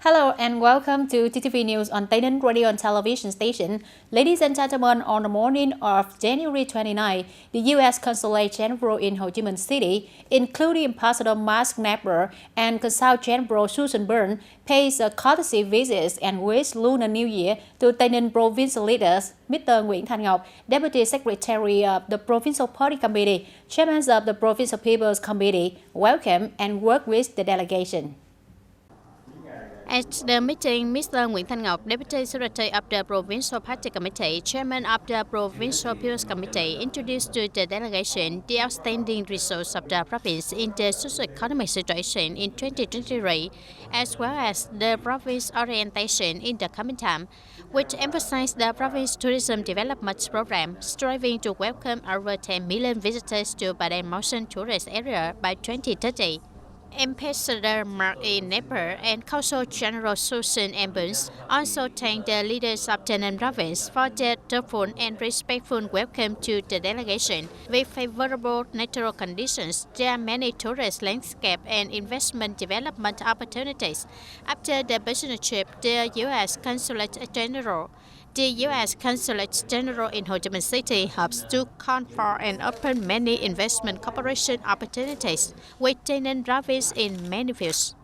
Hello and welcome to TTV News on TayNinhTV Radio and Television Station. Ladies and gentlemen, on the morning of January 29, the U.S. Consulate General in Ho Chi Minh City, including Ambassador Mark Knapper and Consul General Susan Byrne, pays a courtesy visit and wished Lunar New Year to TayNinhTV provincial leaders. Mr. Nguyễn Thanh Ngọc, Deputy Secretary of the Provincial Party Committee, Chairman of the Provincial People's Committee, welcomed and worked with the delegation. At the meeting, Mr. Nguyễn Thanh Ngọc, Deputy Secretary of the Provincial Party Committee, Chairman of the Provincial People's Committee, introduced to the delegation the outstanding results of the province in the socio-economic situation in 2023, as well as the province's orientation in the coming time, which emphasized the province tourism development program, striving to welcome over 10 million visitors to Padang Mountain tourist area by 2030. Ambassador Mark E. Knapper and Consul General Susan Byrne also thanked the leaders of the province for their thoughtful and respectful welcome to the delegation. With favorable natural conditions, there are many tourist landscape and investment development opportunities. After the business trip, the U.S. Consulate General in Ho Chi Minh City hopes to confer and open many investment cooperation opportunities with TayNinhTV province in many fields.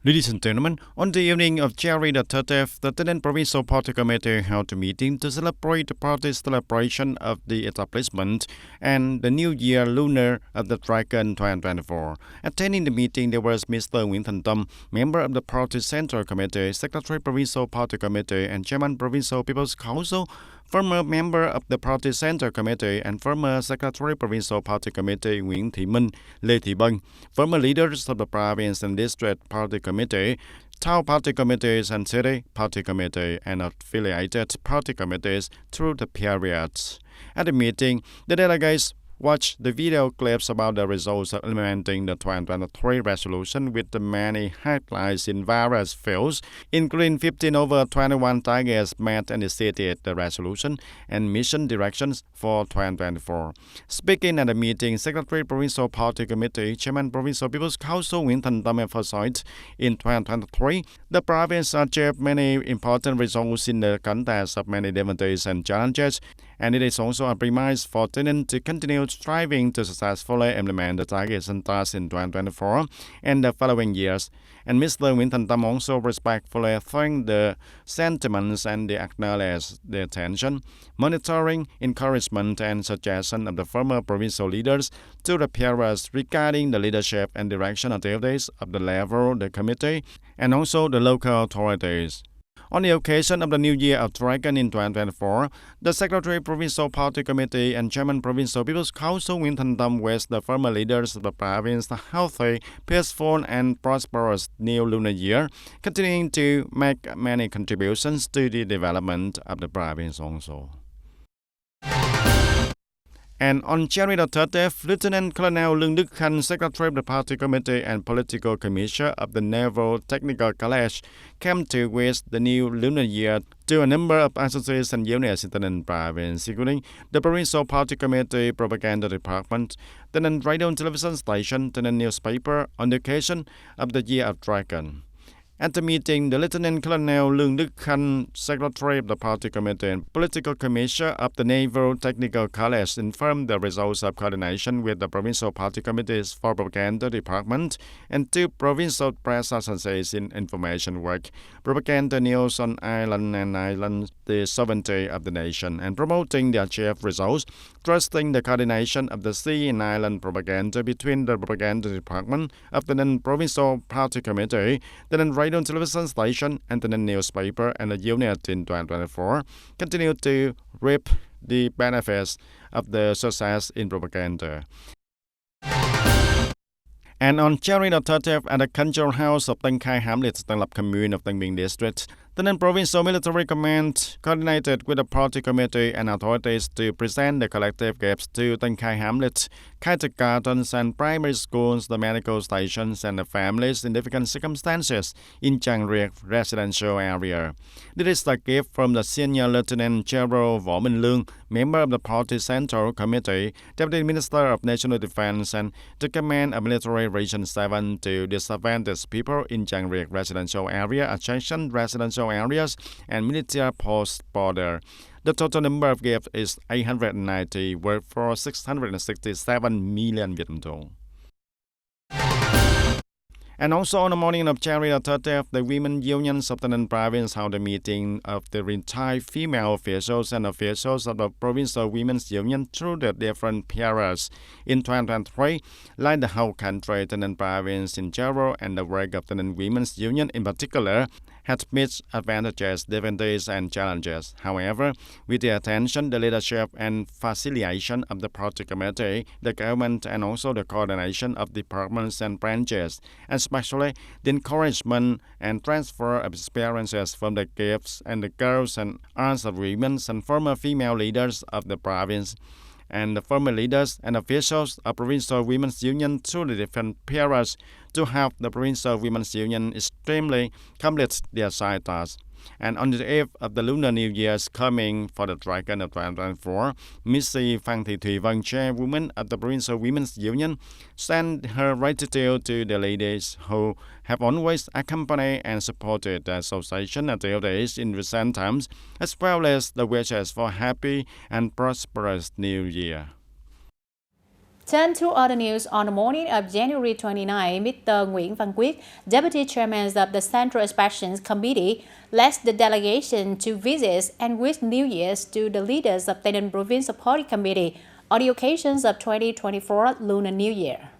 Ladies and gentlemen, on the evening of January the 30th, the TayNinhTV Provincial Party Committee held a meeting to celebrate the party's celebration of the establishment and the New Year Lunar of the Dragon 2024. Attending the meeting, there was Mr. Nguyễn Thanh Tâm, member of the Party Central Committee, Secretary Provincial Party Committee, and Chairman Provincial People's Council, former member of the Party Central Committee and former Secretary Provincial Party Committee Nguyễn Thị Minh, Lê Thị Bân, former leaders of the Province and District Party Committee, Town Party Committees and City Party Committee, and affiliated party committees through the periods. At the meeting, the delegates watch the video clips about the results of implementing the 2023 resolution with the many highlights in various fields, including 15 over 21 targets met and stated the resolution and mission directions for 2024. Speaking at the meeting, Secretary Provincial Party Committee, Chairman Provincial People's Council Nguyễn Thanh Tâm emphasized in 2023, the province achieved many important results in the context of many difficulties and challenges, and it is also a premise for TayNinhTV to continue striving to successfully implement the targets and tasks in 2024 and the following years. And Mr. Nguyễn Thanh Tâm also respectfully thanked the sentiments and acknowledged the attention, monitoring, encouragement, and suggestion of the former provincial leaders to the peers regarding the leadership and direction activities of the level, the committee, and also the local authorities. On the occasion of the New Year of Dragon in 2024, the Secretary Provincial Party Committee and Chairman Provincial People's Council Nguyễn Thanh Tâm wished the former leaders of the province a healthy, peaceful, and prosperous new lunar year, continuing to make many contributions to the development of the province also. And on January the 30th, Lieutenant Colonel Lương Đức Khanh, Secretary of the Party Committee and Political Commissioner of the Naval Technical College, came to wish the new lunar year to a number of associations and units in the province, including the Provincial Party Committee Propaganda Department, the Radio and Television Station, the newspaper, on the occasion of the Year of Dragon. At the meeting, the Lieutenant Colonel Lương Đức Khanh, Secretary of the Party Committee and Political Commissioner of the Naval Technical College, informed the results of coordination with the Provincial Party Committees for Propaganda Department and two provincial press associations in information work, propaganda news on Ireland and Ireland, the sovereignty of the nation, and promoting the achieved results, trusting the coordination of the sea and island propaganda between the Propaganda Department of the Provincial Party Committee, the Radio and Television Station, and the newspaper and the unit in 2024 continue to reap the benefits of the success in propaganda. And on January the 30th, at the Cultural House of Tân Khai Hamlet, Tân Lập Commune of Tân Biên District, The non-provincial military command coordinated with the party committee and authorities to present the collective gifts to Tân Khai hamlet, kindergartens and primary schools, the medical stations and the families in difficult circumstances in Chang Riek residential area. This is a gift from the Senior Lieutenant General Võ Minh Lương, member of the party Central Committee, Deputy Minister of National Defense and the command of Military Region 7 to disadvantaged people in Chang Riek residential area, adjacent residential areas and military post border. The total number of gifts is 890, worth for 667 million Vietnam dong. And also on the morning of January 30th, the women unions of the Ninh province held a meeting of the retired female officials and officials of the provincial women's union through the different periods. In 2023, like the whole country, the Ninh province in general and the work of the Ninh women's union in particular had mixed advantages, difficulties, and challenges. However, with the attention, the leadership, and facilitation of the party committee, the government, and also the coordination of departments and branches, especially the encouragement and transfer of experiences from the gifts and the girls and arts of women and former female leaders of the province, and the former leaders and officials of Provincial Women's Union through the different periods to help the Provincial Women's Union extremely complete their side tasks. And on the eve of the Lunar New Year's coming for the Dragon of 2024, Missy Phan Thị Thùy Vân, chairwoman of the Provincial Women's Union, sent her gratitude to the ladies who have always accompanied and supported the association activities in recent times, as well as the wishes for a happy and prosperous New Year. Turn to other news on the morning of January 29, Mr. Nguyễn Văn Quyết, Deputy Chairman of the Central Inspections Committee, led the delegation to visit and wish New Year's to the leaders of Tây Ninh Provincial Party Committee on the occasions of 2024 Lunar New Year.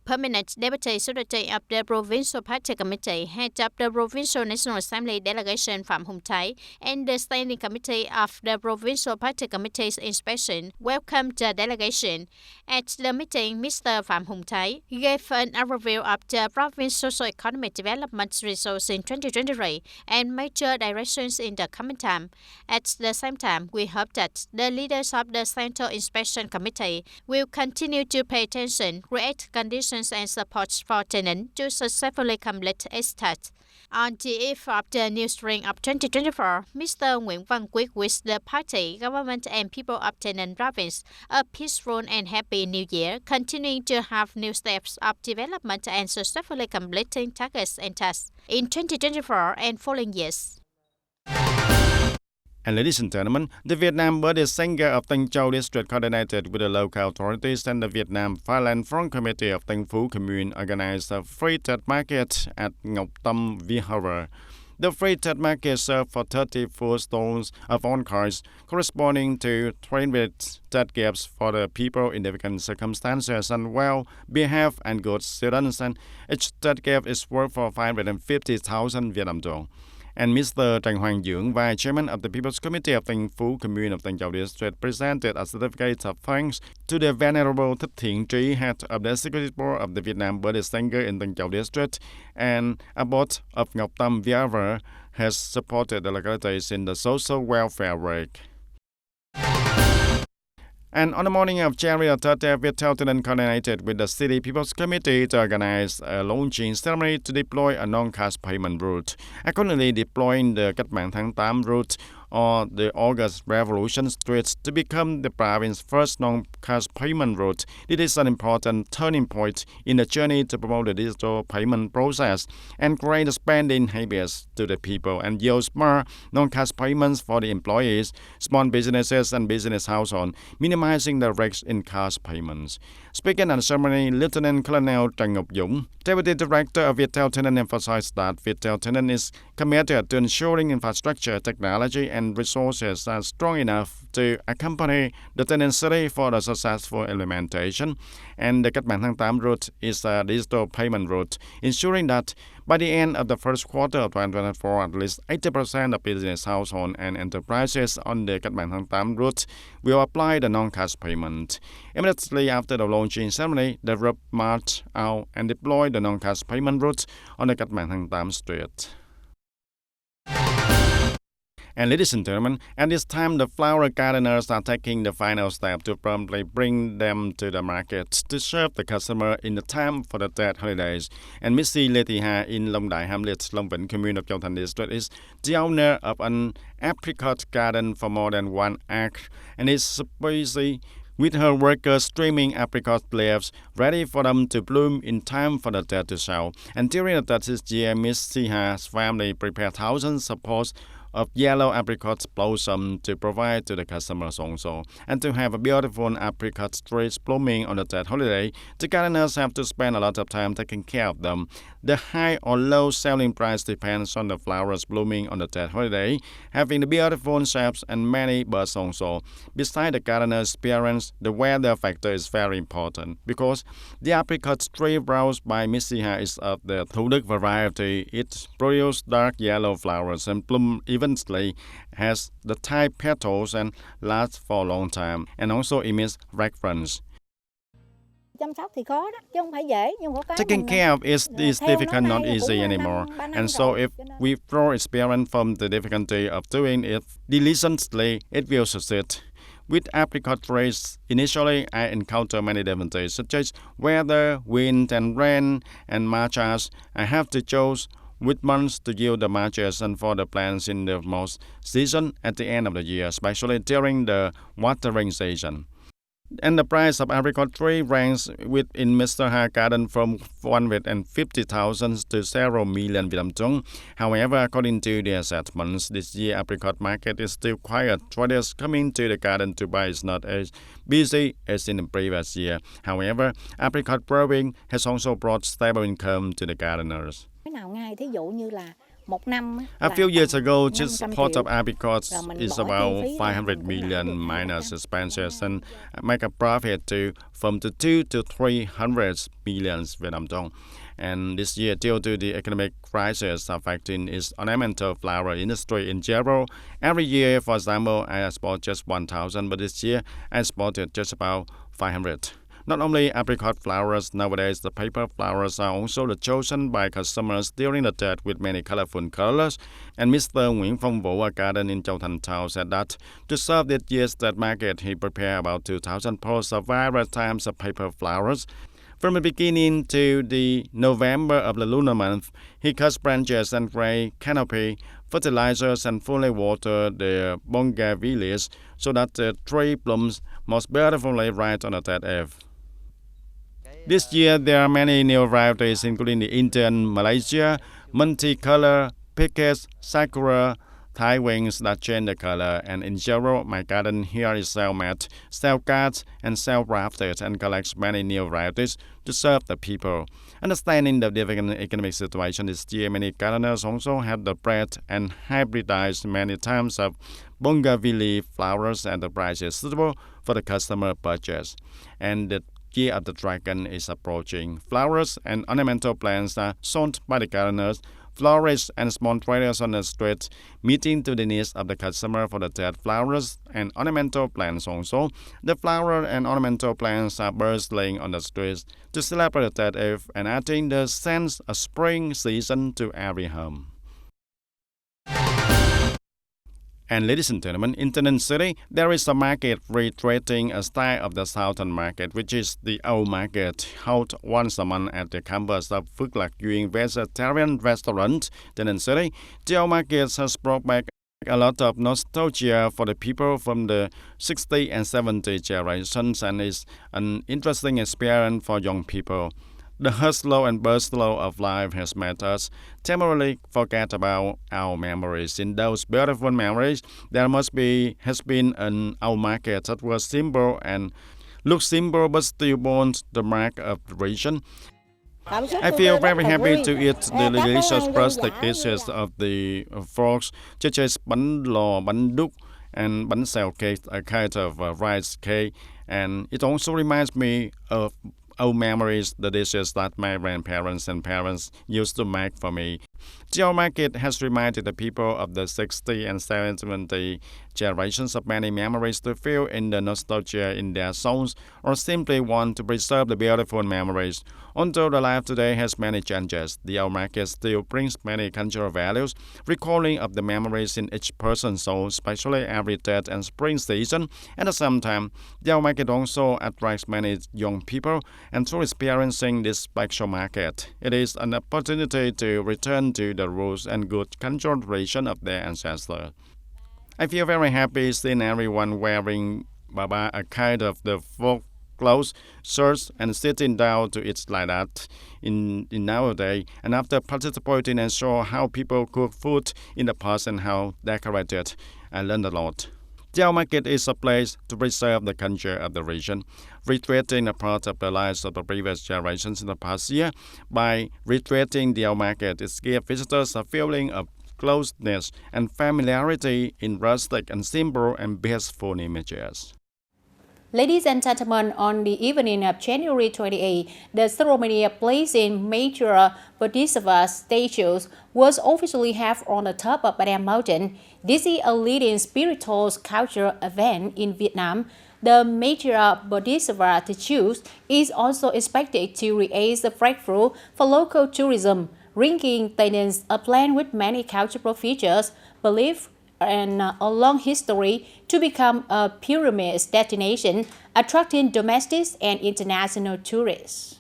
Permanent Deputy Secretary of the Provincial Party Committee, head of the Provincial National Assembly delegation Phạm Hùng Thái, and the Standing Committee of the Provincial Party Committee's inspection welcomed the delegation. At the meeting, Mr. Phạm Hùng Thái gave an overview of the province's socio-economic development results in 2023 and major directions in the coming time. At the same time, we hope that the leaders of the Central Inspection Committee will continue to pay attention, create conditions and support for Tây Ninh to successfully complete its task. On the eve of the new spring of 2024, Mr. Nguyễn Văn Quyết wished the party, government and people of Tây Ninh province a peaceful and happy new year, continuing to have new steps of development and successfully completing targets and tasks in 2024 and following years. And ladies and gentlemen, the Vietnam Birthday Singer of Tân Châu District coordinated with the local authorities and the Vietnam Philand Front Committee of Tân Phú Commune organized a free Tết market at Ngọc Tâm Vihara. The free Tết market served for 30 food stalls of on cards, corresponding to 300 Tết gifts for the people in difficult circumstances and well-behaved and good students, and each Tết gift is worth for 550,000 Vietnam dong. And Mr. Trần Hoàng Dưỡng, Vice Chairman of the People's Committee of Tân Phú Commune of Tân Châu District, presented a certificate of thanks to the Venerable Thích Thiện Trí, head of the Executive Board of the Vietnam Birthday Singer in Tân Châu District, and a board of Ngọc Tâm Vihara has supported the localities in the social welfare work. And on the morning of January 30th, Viettel Tây Ninh coordinated with the City People's Committee to organize a launching ceremony to deploy a non-cash payment route. Accordingly, deploying the Cách mạng tháng 8 route or the August Revolution Street to become the province's first non-cash payment route. It is an important turning point in the journey to promote the digital payment process and create spending habits to the people and use more non-cash payments for the employees, small businesses and business households, minimizing the risk in cash payments. Speaking at the ceremony, Lieutenant Colonel Trần Ngọc Dũng, Deputy Director of Viettel Tây Ninh, emphasized that Viettel Tây Ninh is committed to ensuring infrastructure, technology, and resources are strong enough to accompany the Tây Ninh city for the successful implementation. And the Cách mạng tháng 8 route is a digital payment route, ensuring that by the end of the first quarter of 2024, at least 80% of business households and enterprises on the Cách mạng tháng 8 route will apply the non-cash payment. Immediately after the launching ceremony, the group marched out and deployed the non-cash payment route on the Cách mạng tháng 8 street. And ladies and gentlemen, at this time, the flower gardeners are taking the final step to promptly bring them to the market to serve the customer in the time for the Tết holidays. And Missy Letiha in Long Dai Hamlet, Long Vĩnh commune of Châu Thành District is the owner of an apricot garden for more than 1 acre and is busy with her workers trimming apricot leaves, ready for them to bloom in time for the Tết to sell. And during the Tết this year, Miss Siha's family prepared thousands of pots of yellow apricot blossom to provide to the customers also. And to have a beautiful apricot trees blooming on the Tết holiday, the gardeners have to spend a lot of time taking care of them. The high or low selling price depends on the flowers blooming on the Tết holiday, having the beautiful shapes and many birds also. Besides the gardener's appearance, the weather factor is very important because the apricot tree brought by Miss Siha is of the Thủ Đức variety. It produces dark yellow flowers and bloom evenly, has the tight petals and lasts for a long time, and also emits fragrance. Taking care of it is difficult, not easy anymore. And so if we draw experience from the difficulty of doing it diligently, it will succeed. With apricot trees, initially I encounter many difficulties such as weather, wind and rain and matches. I have to choose which months to yield the matches and for the plants in the most season at the end of the year, especially during the watering season. And the price of apricot tree ranks within Mr. Ha garden from 150,000 to several million Vietnam dong. However, according to the assessments, this year apricot market is still quiet. Traders coming to the garden to buy is not as busy as in the previous year. However, apricot growing has also brought stable income to the gardeners. A few years ago, just a pot of apricots is about 500 million minus expenses and make a profit from 2 to 300 millions Vietnam dong. And this year, due to the economic crisis affecting its ornamental flower industry in general, every year, for example, I export just 1,000, but this year I exported just about 500. Not only apricot flowers, nowadays the paper flowers are also chosen by customers during the Tết with many colorful colors. And Mr. Nguyễn Phong Vũ, a garden in Châu Thành Town, said that to serve this year's Tết market, he prepared about 2,000 pots of various types of paper flowers. From the beginning to the November of the lunar month, he cuts branches and gray canopy, fertilizers and fully water the bougainvilleas so that the tree blooms most beautifully right on the Tết Eve. This year, there are many new varieties, including the Indian Malaysia, multicolor, Picus, Sakura, Thai wings that change the color. And in general, my garden here is self-made, self-cut, and self-grafted, and collects many new varieties to serve the people. Understanding the difficult economic situation this year, many gardeners also have the bred and hybridized many types of bougainville flowers at the prices suitable for the customer purchase. And the Year of the Dragon is approaching. Flowers and ornamental plants are sold by the gardeners, florists, and small traders on the street, meeting to the needs of the customer for the Tết flowers and ornamental plants also. The flower and ornamental plants are bustling on the streets to celebrate the Tết Eve and adding the sense of spring season to every home. And ladies and gentlemen, in Tay Ninh City, there is a market recreating a style of the Southern market, which is the old market, held once a month at the campus of Phước Lạc Duyên Vegetarian Restaurant, Tay Ninh City. The old market has brought back a lot of nostalgia for the people from the 60 and 70 generations and is an interesting experience for young people. The hustle and bustle of life has made us temporarily forget about our memories. In those beautiful memories, there has been an old market that was simple and looked simple but still borne the mark of the region. I feel very happy to eat the delicious rustic dishes of the folks, such as bánh lò, bánh đúc, and bánh xèo cake, a kind of rice cake. And it also reminds me of old memories, the dishes that my grandparents and parents used to make for me. The old market has reminded the people of the 60 and 70 generations of many memories to feel in the nostalgia in their souls, or simply want to preserve the beautiful memories, Although the life today has many changes, the old market still brings many cultural values, recalling of the memories in each person's soul, especially every dead and spring season. At the same time, the old market also attracts many young people, and through experiencing this special market, it is an opportunity to return to the roots and good cultural tradition of their ancestors. I feel very happy seeing everyone wearing baba, a kind of the folk clothes, shirts, and sitting down to eat like that in nowadays. And after participating and show how people cook food in the past and how decorated, I learned a lot. The old market is a place to preserve the culture of the region, recreating a part of the lives of the previous generations in the past year. By recreating the old market, it gives visitors a feeling of closeness and familiarity in rustic and simple and peaceful images. Ladies and gentlemen, on the evening of January 28, the ceremony of placing major Bodhisattva statues was officially held on the top of Padang Mountain. This is a leading spiritual cultural event in Vietnam. The major Bodhisattva statues is also expected to raise the breakthrough for local tourism, bringing TayNinh's a plan with many cultural features, beliefs, and a long history to become a pyramid destination, attracting domestic and international tourists.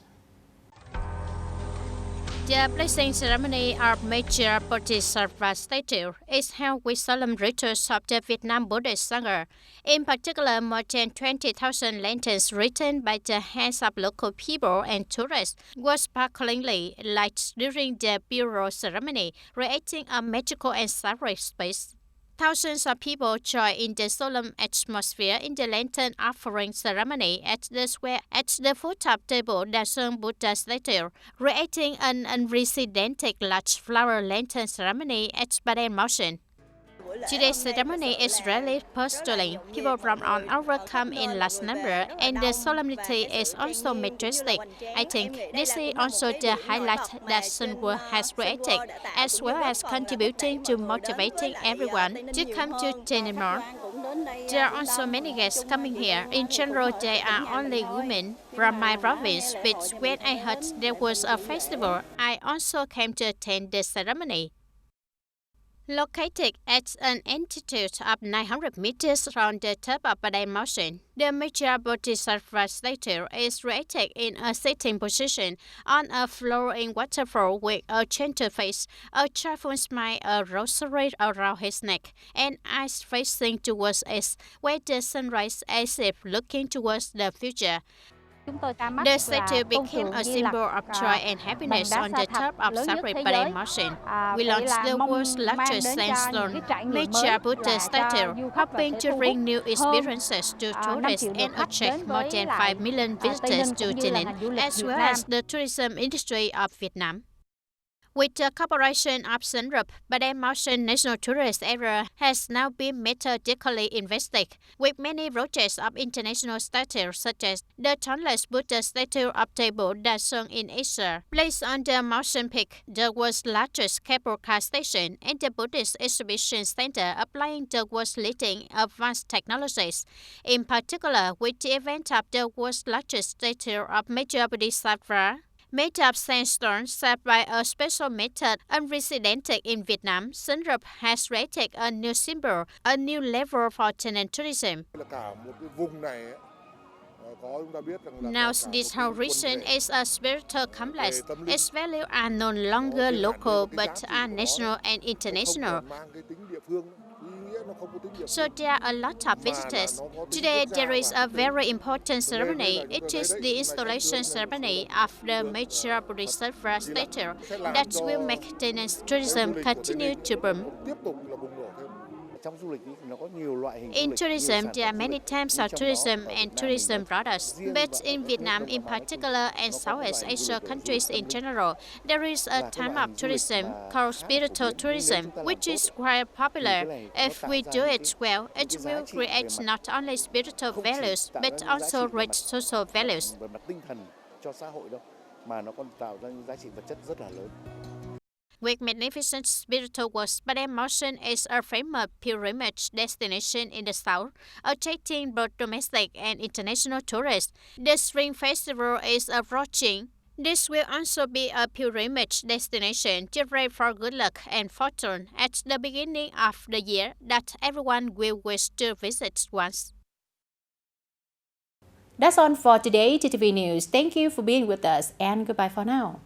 The placing ceremony of major Bodhisattva statue is held with solemn rituals of the Vietnam Buddhist Sangha. In particular, more than 20,000 lanterns written by the hands of local people and tourists were sparklingly lighted during the burial ceremony, creating a magical and sacred space. Thousands of people joined in the solemn atmosphere in the lantern offering ceremony at the square at the foot of Table Darshan Buddha statue, creating an unprecedented large flower lantern ceremony at Padang Mountain. Today's ceremony is rarely postling. People from all over come in large number, and the solemnity is also majestic. I think this is also the highlight that Sunwood has created, as well as contributing to motivating everyone to come to TayNinhTV. There are also many guests coming here. In general, they are only women from my province, but when I heard there was a festival, I also came to attend the ceremony. Located at an altitude of 900 meters from the top of Padang Mountain, the major Bodhisattva statue is created in a sitting position on a flowing waterfall with a gentle face, a cheerful smile, a rosary around his neck, and eyes facing towards us, where the sun rises as if looking towards the future. The statue became a symbol of joy and happiness on the top of sacred Padang Mountain. We launched the world's largest sandstone major Buddha statue, hoping to bring new experiences to tourists and attract more than 5 million visitors to TayNinhTV, as well as the tourism industry of Vietnam. With the cooperation of Sunrup, Padang Mountain National Tourist Area has now been methodically invested, with many projects of international statues such as the tallest Buddha statue of Table Darshan in Asia, placed on the mountain peak, the world's largest cable car station, and the Buddhist Exhibition Center applying the world's leading advanced technologies. In particular, with the event of the world's largest statue of Major Bodhisattva, made of sandstone shaped by a special method unprecedented in Vietnam, Sunrup has created a new symbol, a new level for TayNinhTV tourism. Now, this whole region is a spiritual complex. Its values are no longer local but are national and international. So there are a lot of visitors. Today there is a very important ceremony. It is the installation ceremony of the major Bodhisattva statue that will make TayNinhTV tourism continue to boom. In tourism, there are many types of tourism and tourism products, but in Vietnam in particular and Southeast Asia countries in general, there is a type of tourism called spiritual tourism, which is quite popular. If we do it well, it will create not only spiritual values, but also rich social values. With magnificent spiritual works, Padang Mountain is a famous pilgrimage destination in the south, attracting both domestic and international tourists. The Spring Festival is approaching. This will also be a pilgrimage destination to pray for good luck and fortune at the beginning of the year that everyone will wish to visit once. That's all for today, TTV News. Thank you for being with us and goodbye for now.